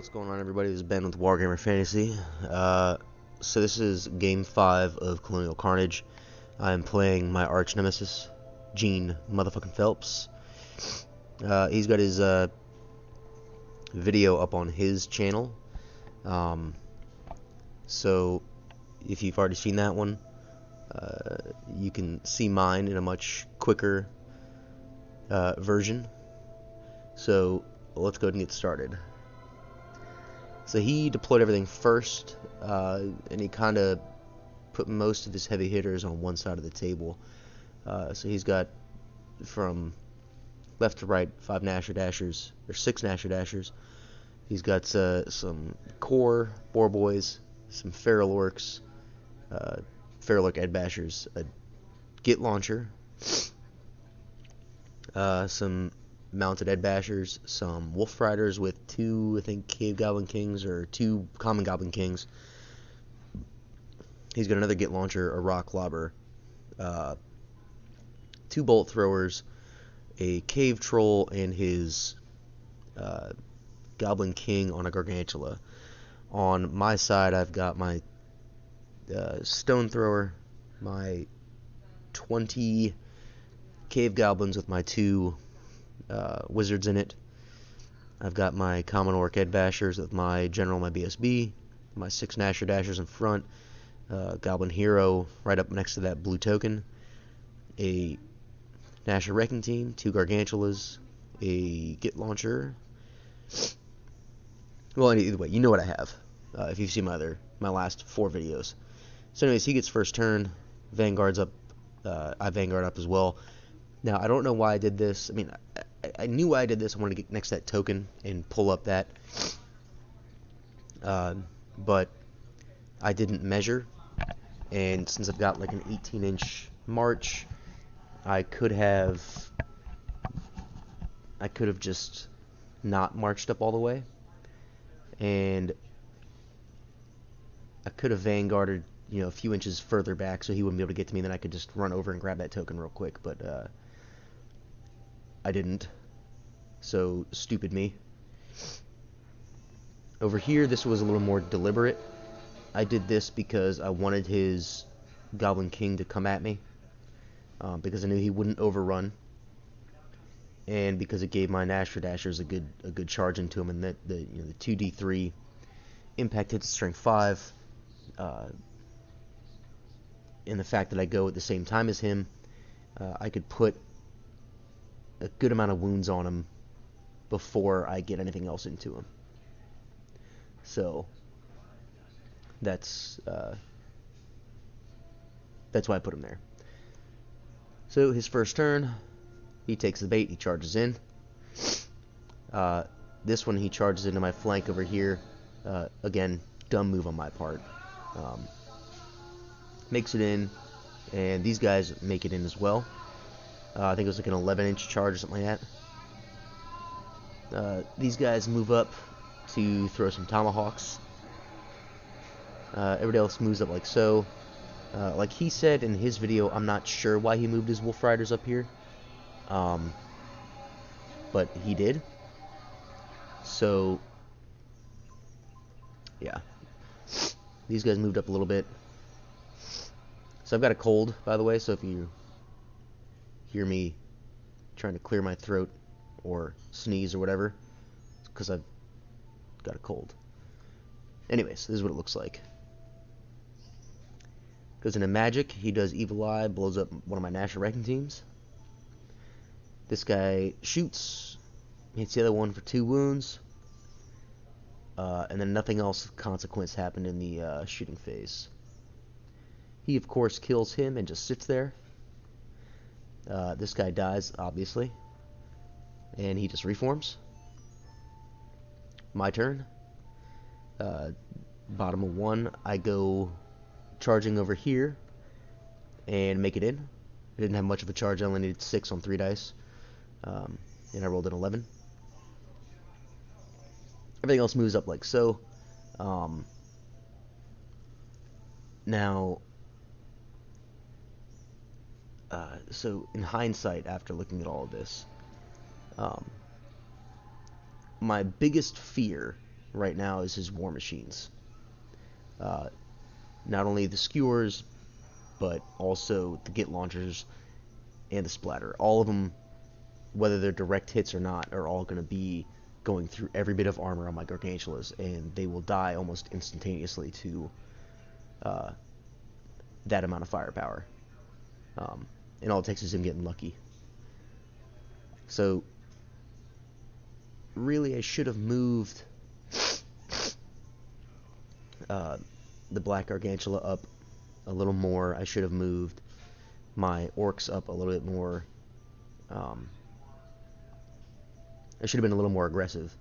What's going on, everybody? This is Ben with Wargamer Fantasy. So this is Game 5 of Colonial Carnage. I'm playing my arch nemesis, Gene motherfucking Phelps. He's got his video up on his channel. So if you've already seen that one, you can see mine in a much quicker version. So let's go ahead and get started. So he deployed everything first, and he kind of put most of his heavy hitters on one side of the table. So he's got, from left to right, 5 Nasher Dashers, or 6 Nasher Dashers. He's got some core Boar Boys, some Feral Orcs, Feral Orc Ed Bashers, a Git Launcher, some mounted Ed Bashers, some Wolf Riders with 2, I think, Cave Goblin Kings, or 2 Common Goblin Kings. He's got another Git Launcher, a Rock Lobber, 2 Bolt Throwers, a Cave Troll, and his Goblin King on a Gargantula. On my side, I've got my Stone Thrower, my 20 Cave Goblins with my 2 Wizards in it. I've got my Common Orc Ed Bashers with my General, my BSB, my 6 Nasher Dashers in front, Goblin Hero right up next to that blue token, a Nasher Wrecking Team, 2 Gargantulas, a Git Launcher. Well, either way, you know what I have, if you've seen my last 4 videos. So anyways, he gets first turn, Vanguard's up, I Vanguard up as well. Now, I don't know why I did this. I mean, I knew why I did this. I wanted to get next to that token and pull up that. But I didn't measure. And since I've got like an 18-inch march, I could have just not marched up all the way. And I could have Vanguarded, a few inches further back so he wouldn't be able to get to me. Then I could just run over and grab that token real quick. But I didn't. So, stupid me. Over here, this was a little more deliberate. I did this because I wanted his Goblin King to come at me, because I knew he wouldn't overrun, and because it gave my Nasher Dashers a good charge into him, and that the 2d3 impact hits strength 5, and the fact that I go at the same time as him, I could put a good amount of wounds on him before I get anything else into him. So that's why I put him there. So his first turn, he takes the bait, he charges in. This one he charges into my flank over here. Again, dumb move on my part. Makes it in, and these guys make it in as well. I think it was like an 11-inch charge or something like that. These guys move up to throw some tomahawks. Everybody else moves up like so. Like he said in his video, I'm not sure why he moved his Wolf Riders up here. But he did. So, yeah. These guys moved up a little bit. So I've got a cold, by the way, so if you hear me trying to clear my throat or sneeze or whatever, it's because I've got a cold. Anyways, this is what it looks like. Goes into magic, he does Evil Eye, blows up one of my Nasher Wrecking Teams. This guy shoots, hits the other one for 2 wounds, and then nothing else of consequence happened in the shooting phase. He, of course, kills him and just sits there. This guy dies, obviously, and he just reforms. My turn. Bottom of 1, I go charging over here and make it in. I didn't have much of a charge, I only needed 6 on 3 dice, and I rolled an 11. Everything else moves up like so. Now, so in hindsight, after looking at all of this, my biggest fear right now is his war machines. Not only the skewers, but also the git launchers and the splatter. All of them, whether they're direct hits or not, are all going to be going through every bit of armor on my gargantulas, and they will die almost instantaneously to that amount of firepower. And all it takes is him getting lucky. So, really, I should have moved the black gargantula up a little more. I should have moved my orcs up a little bit more. I should have been a little more aggressive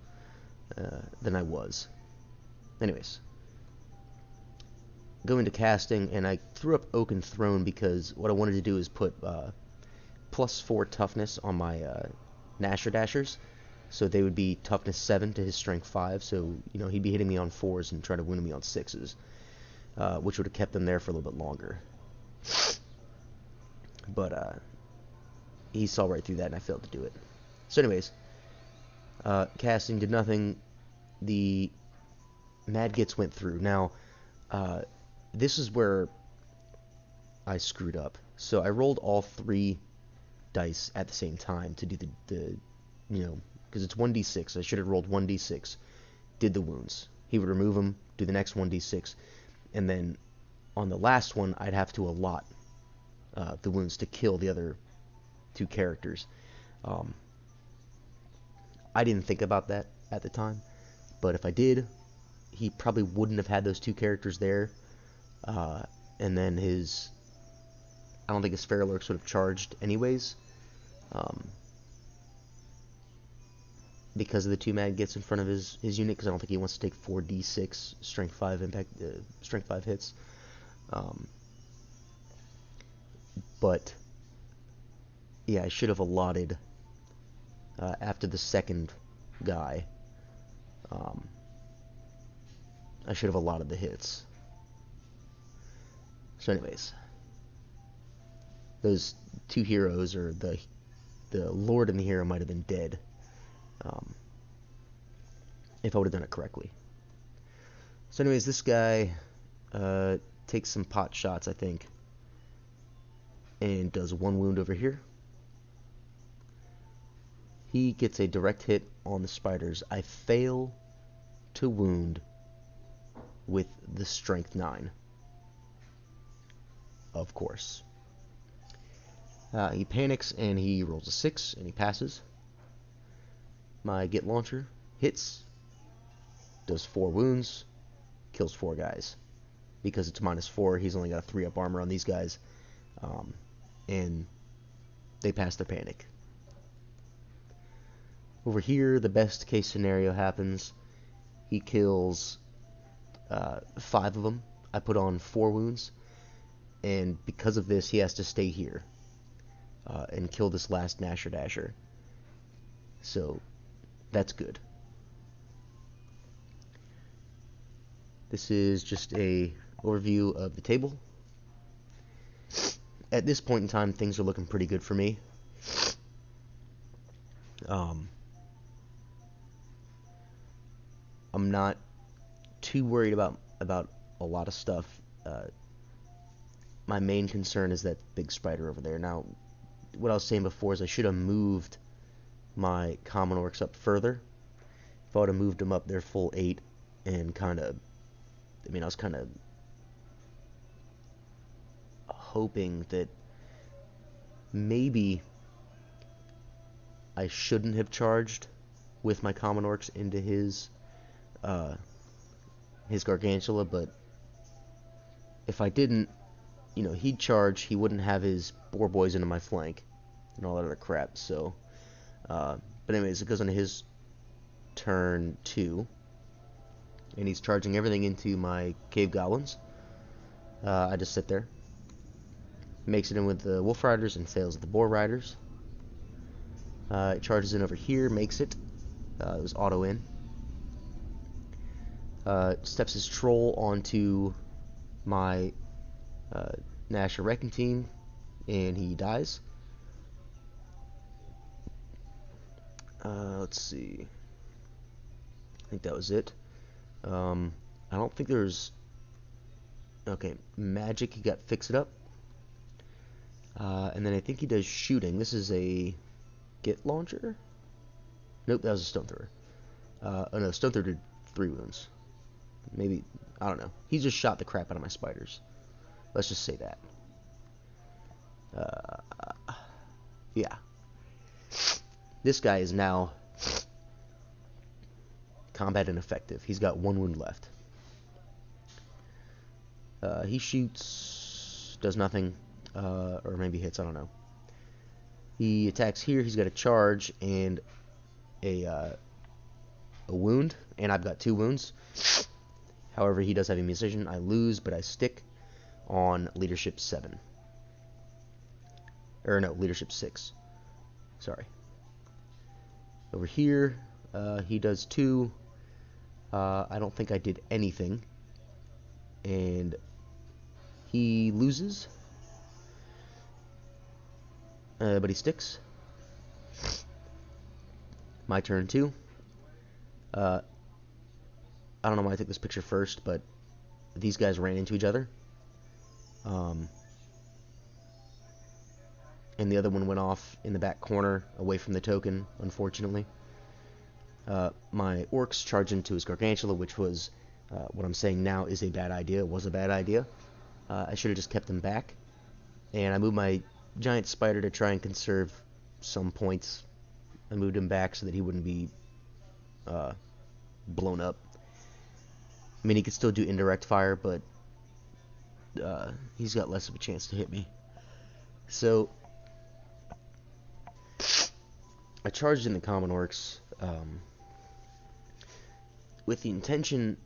than I was. Anyways, going to casting, and I threw up Oaken Throne because what I wanted to do is put +4 toughness on my Nasher Dashers, so they would be toughness 7 to his strength 5, so he'd be hitting me on 4s and trying to win me on 6s, which would have kept them there for a little bit longer. But he saw right through that, and I failed to do it. So anyways, casting did nothing. The Mad Gits went through. Now, this is where I screwed up. So I rolled all 3 dice at the same time to do the because it's 1d6. I should have rolled 1d6, did the wounds. He would remove them, do the next 1d6, and then on the last one, I'd have to allot the wounds to kill the other 2 characters. I didn't think about that at the time, but if I did, he probably wouldn't have had those 2 characters there, and then I don't think his Feral Orcs would have charged anyways, because of the 2 Mad Gits in front of his unit, because I don't think he wants to take 4d6 strength 5 impact, strength 5 hits. But yeah, I should have allotted after the second guy. I should have allotted the hits. So anyways, those 2 heroes, or the Lord and the hero, might have been dead if I would have done it correctly. So anyways, this guy takes some pot shots, I think, and does 1 wound over here. He gets a direct hit on the spiders. I fail to wound with the strength 9. Of course. He panics and he rolls a 6 and he passes. My Git Launcher hits, does 4 wounds, kills 4 guys. Because it's -4, he's only got a 3-up armor on these guys. And they pass their panic. Over here, the best case scenario happens. He kills 5 of them. I put on 4 wounds. And because of this, he has to stay here and kill this last Nasher Dasher. So, that's good. This is just a overview of the table. At this point in time, things are looking pretty good for me. I'm not too worried about a lot of stuff. My main concern is that big spider over there. Now, what I was saying before is I should have moved my common orcs up further. If I would have moved them up their full 8 and I was kind of hoping that maybe I shouldn't have charged with my common orcs into his gargantula, but if I didn't, he'd charge, he wouldn't have his boar boys into my flank and all that other crap. So but anyways, it goes on to his turn 2, and he's charging everything into my cave goblins. I just sit there, makes it in with the wolf riders and fails at the boar riders. It charges in over here, makes it. It was auto in. Steps his troll onto my Nasher Wrecking Team, and he dies. Let's see. I think that was it. I don't think there's... Okay, magic, he got Fix It Up. And then I think he does shooting. This is a Git launcher? Nope, that was a stone thrower. Oh no, stone thrower did 3 wounds. Maybe, I don't know. He just shot the crap out of my spiders. Let's just say that. Yeah. This guy is now combat ineffective. He's got 1 wound left. He shoots, does nothing, or maybe hits, I don't know. He attacks here. He's got a charge and a wound, and I've got 2 wounds. However, he does have a musician. I lose, but I stick on leadership 7. Or no, leadership 6. Sorry. Over here, he does 2. I don't think I did anything. And he loses. But he sticks. My turn too. I don't know why I took this picture first, but these guys ran into each other. And the other one went off in the back corner, away from the token, unfortunately. My orcs charged into his gargantula, which was, what I'm saying now is a bad idea. It was a bad idea. I should have just kept him back. And I moved my giant spider to try and conserve some points. I moved him back so that he wouldn't be blown up. I mean, he could still do indirect fire, but he's got less of a chance to hit me. So I charged in the common orcs with the intention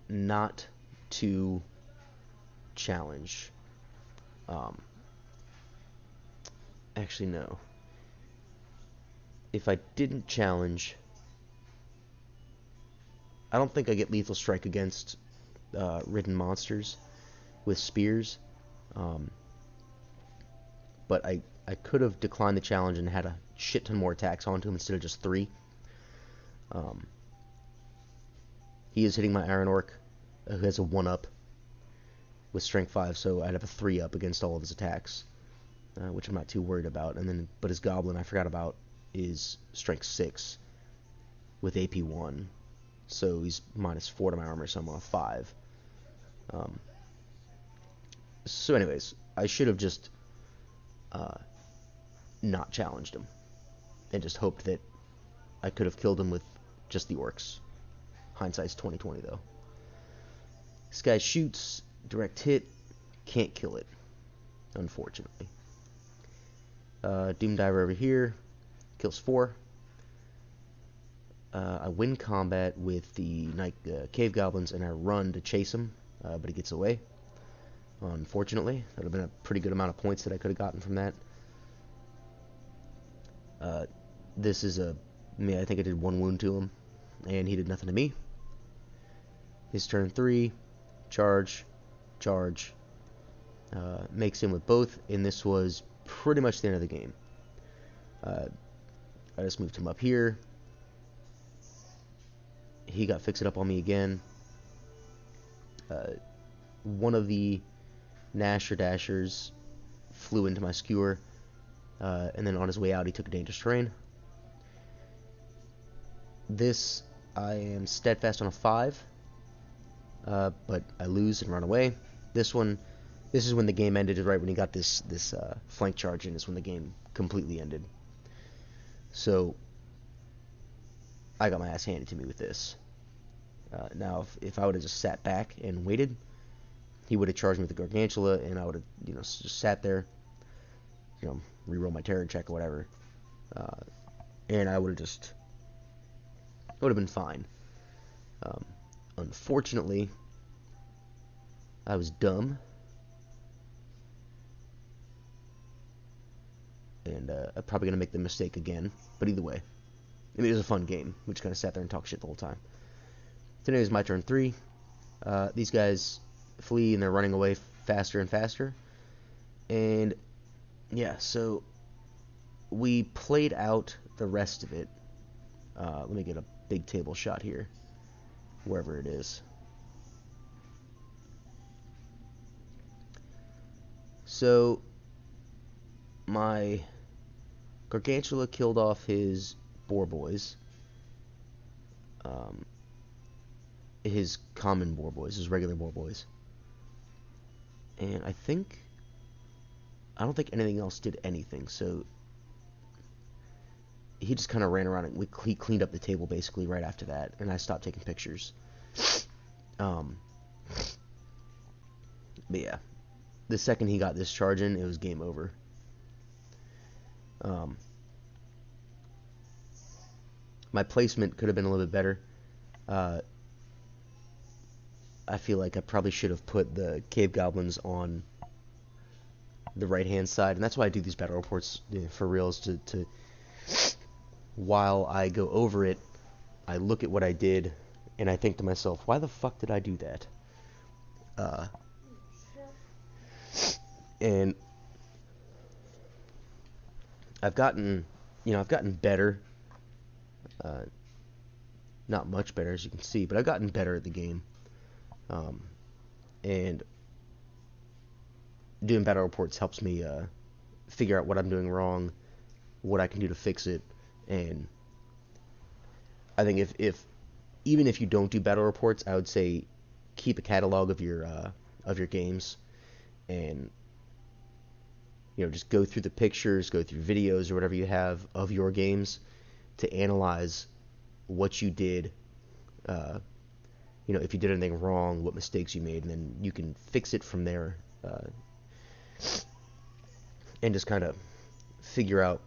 not to challenge. Actually, no. If I didn't challenge, I don't think I get lethal strike against ridden monsters with spears. But I could have declined the challenge and had a shit ton more attacks onto him instead of just 3. He is hitting my Iron Orc, who has a 1-up with Strength 5, so I'd have a 3-up against all of his attacks, which I'm not too worried about. But his Goblin, I forgot about, is Strength 6 with AP 1, so he's -4 to my armor, so I'm on a 5. So anyways, I should have just not challenged him and just hoped that I could have killed him with just the orcs. Hindsight's 20/20 though. This guy shoots, direct hit, can't kill it, unfortunately. Doom Diver over here, kills 4. I win combat with the cave goblins and I run to chase him, but he gets away. Unfortunately, that would have been a pretty good amount of points that I could have gotten from that. This is I think I did 1 wound to him, and he did nothing to me. His turn 3, charge, makes him with both, and this was pretty much the end of the game. I just moved him up here. He got Fix It Up on me again. One of the Nasher Dashers flew into my skewer, and then on his way out he took a dangerous terrain. This, I am steadfast on a 5, but I lose and run away. This is when the game ended, right when he got this flank charge in, is when the game completely ended. So I got my ass handed to me with this. Now, if I would have just sat back and waited, he would have charged me with the Gargantula, and I would have, just sat there, reroll my terror check or whatever, and I would have been fine. Unfortunately, I was dumb, and I'm probably gonna make the mistake again. But either way, it was a fun game. We just kind of sat there and talked shit the whole time. Today is my turn 3. These guys flee and they're running away faster and faster. And yeah, so we played out the rest of it. Let me get a big table shot here. wherever it is. So my Gargantula killed off his boar boys, his common boar boys, his regular boar boys, and I don't think anything else did anything. So he just kind of ran around and he cleaned up the table basically right after that, and I stopped taking pictures. But yeah, the second he got this charge in, it was game over. My placement could have been a little bit better. I feel like I probably should have put the cave goblins on the right hand side, and that's why I do these battle reports for reals. To while I go over it, I look at what I did, and I think to myself, why the fuck did I do that? And I've gotten better. Not much better, as you can see, but I've gotten better at the game. And doing battle reports helps me figure out what I'm doing wrong, what I can do to fix it, and I think if even if you don't do battle reports, I would say keep a catalog of your games, and just go through the pictures, go through videos or whatever you have of your games to analyze what you did. If you did anything wrong, what mistakes you made, and then you can fix it from there, and just kind of figure out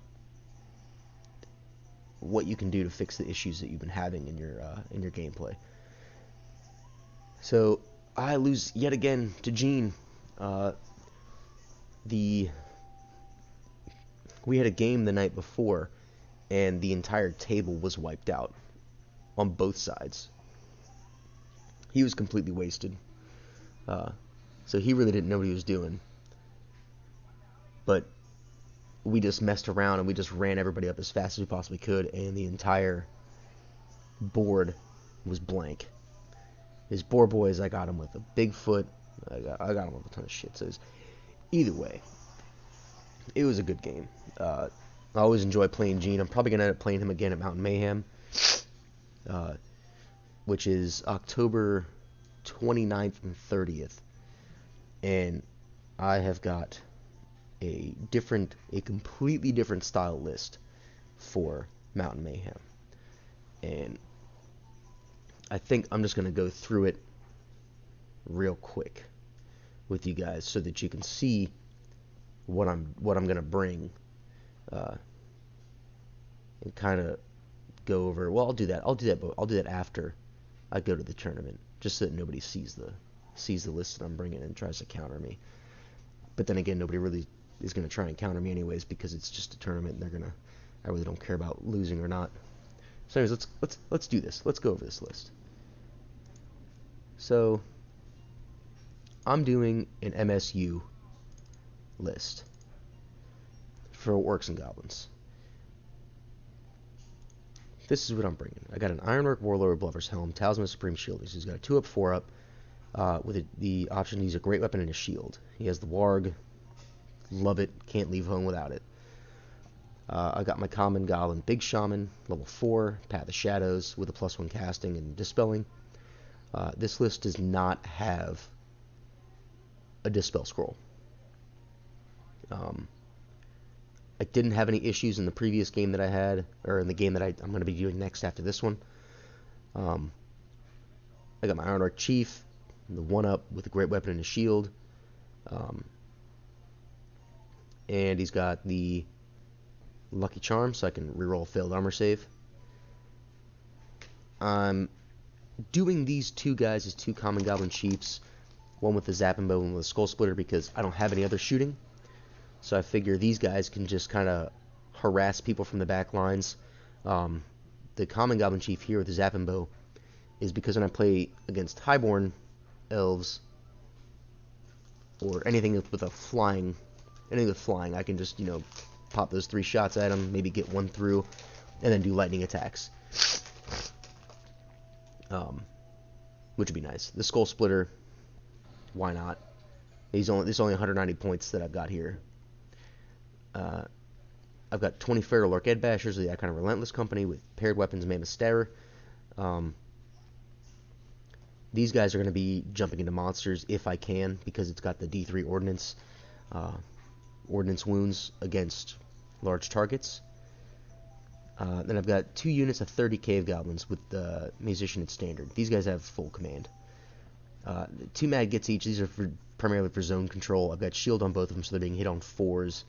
what you can do to fix the issues that you've been having in your gameplay. So I lose yet again to Gene. We had a game the night before, and the entire table was wiped out on both sides. He was completely wasted. So he really didn't know what he was doing. But we just messed around and we just ran everybody up as fast as we possibly could, and the entire board was blank. His boar boys, I got him with a Bigfoot. I got him with a ton of shit. So either way, it was a good game. I always enjoy playing Gene. I'm probably going to end up playing him again at Mountain Mayhem, which is October 29th and 30th. And I have got a completely different style list for Mountain Mayhem. And I think I'm just going to go through it real quick with you guys so that you can see what I'm going to bring, and kind of go over. Well, I'll do that. But I'll do that after I go to the tournament, just so that nobody sees the list that I'm bringing and tries to counter me. But then again, nobody really is going to try and counter me anyways, because it's just a tournament, and I really don't care about losing or not. So anyways, let's do this. Let's go over this list. So I'm doing an MSU list for Orcs and Goblins. This is what I'm bringing. I got an Ironwork Warlord Bluffer's Helm, Talisman of Supreme Shield. He's got a 2-up, 4-up, with the option to use a Great Weapon and a Shield. He has the Warg. Love it. Can't leave home without it. I got my Common Goblin Big Shaman, level 4, Path of Shadows, with a +1 casting and dispelling. This list does not have a Dispel Scroll. I didn't have any issues in the previous game that I had, or in the game that I'm going to be doing next after this one. I got my Ironwork Chief, the 1-up with a Great Weapon and a Shield. And he's got the Lucky Charm, so I can reroll a failed armor save. I'm doing these two guys as 2 Common Goblin Chiefs, one with the Zapping Bow and one with a Skull Splitter, because I don't have any other shooting. So I figure these guys can just kind of harass people from the back lines. The Common Goblin Chief here with the Zapping Bow is because when I play against Highborn Elves, or anything with flying, I can just, pop those 3 shots at them, maybe get 1 through, and then do lightning attacks. which would be nice. The Skull Splitter, why not? This is only 190 points that I've got here. I've got 20 Feral Orc Ed Bashers of the Icon of Relentless Company with paired weapons, Mammoth Starer. These guys are going to be jumping into monsters if I can, because it's got the D3 ordnance wounds against large targets. Then I've got 2 units of 30 Cave Goblins with the Musician at Standard. These guys have full command. 2 Mad Gets each. These are primarily for zone control. I've got shield on both of them, so they're being hit on 4s.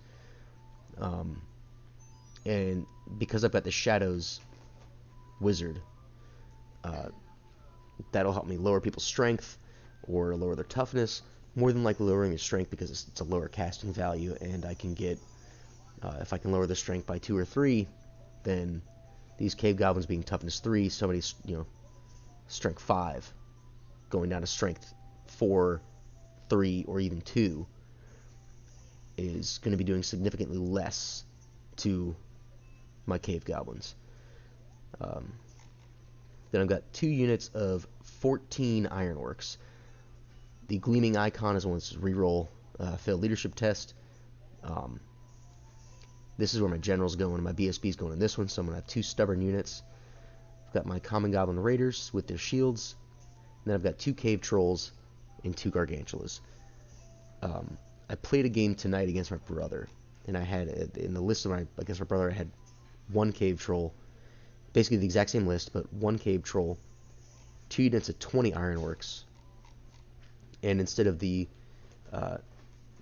And because I've got the Shadows Wizard, that'll help me lower people's strength or lower their toughness. More than likely lowering their strength because it's a lower casting value, and I can get, if I can lower their strength by 2 or 3, then these Cave Goblins being toughness 3, somebody's, strength 5, going down to strength 4, 3, or even 2, is going to be doing significantly less to my Cave Goblins. Then I've got 2 units of 14 Iron Orcs. The Gleaming Icon is one that's reroll failed leadership test. This is where my general's going, and my BSB's going in this one, so I'm going to have 2 stubborn units. I've got my Common Goblin Raiders with their shields, and then I've got 2 Cave Trolls and 2 Gargantulas. I played a game tonight against my brother, and I had, in the list against my brother, I had 1 Cave Troll, basically the exact same list, but 1 Cave Troll, 2 units of 20 Iron Orcs, and instead of the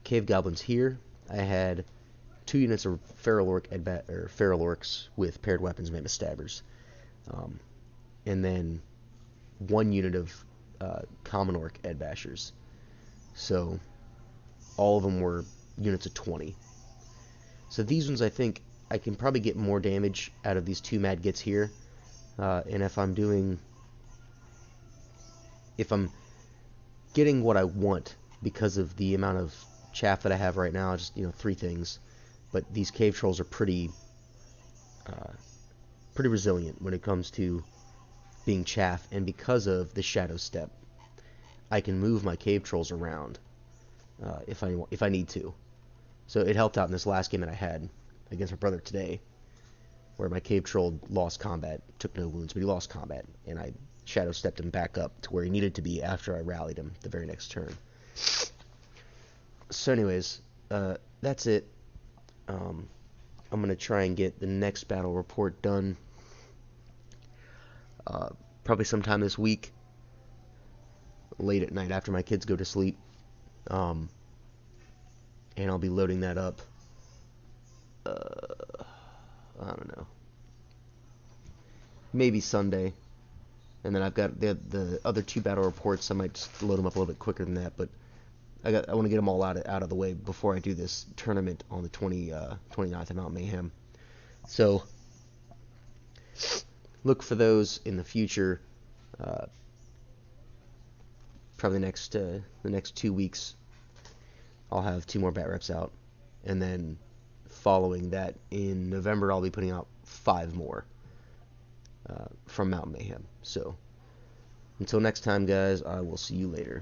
Cave Goblins here, I had 2 units of Feral Orcs with paired weapons, Mammoth Stabbers, and then 1 unit of Common Orc Ed Bashers. So all of them were units of 20. So these ones, I think I can probably get more damage out of these 2 Mad Gets here, and if I'm getting what I want because of the amount of chaff that I have right now, just 3 things. But these Cave Trolls are pretty resilient when it comes to being chaff, and because of the Shadow Step, I can move my Cave Trolls around if I need to. So it helped out in this last game that I had against my brother today, where my Cave Troll lost combat, took no wounds, but he lost combat, and I Shadow Stepped him back up to where he needed to be after I rallied him the very next turn. So anyways, that's it. I'm going to try and get the next battle report done probably sometime this week, late at night after my kids go to sleep, and I'll be loading that up, I don't know, maybe Sunday, and then I've got the other 2 battle reports. I might just load them up a little bit quicker than that, but I want to get them all out of the way before I do this tournament on the 29th of Mount Mayhem. So look for those in the future. Probably the next 2 weeks, I'll have 2 more bat reps out, and then following that in November, I'll be putting out 5 more from Mount Mayhem. So until next time, guys, I will see you later.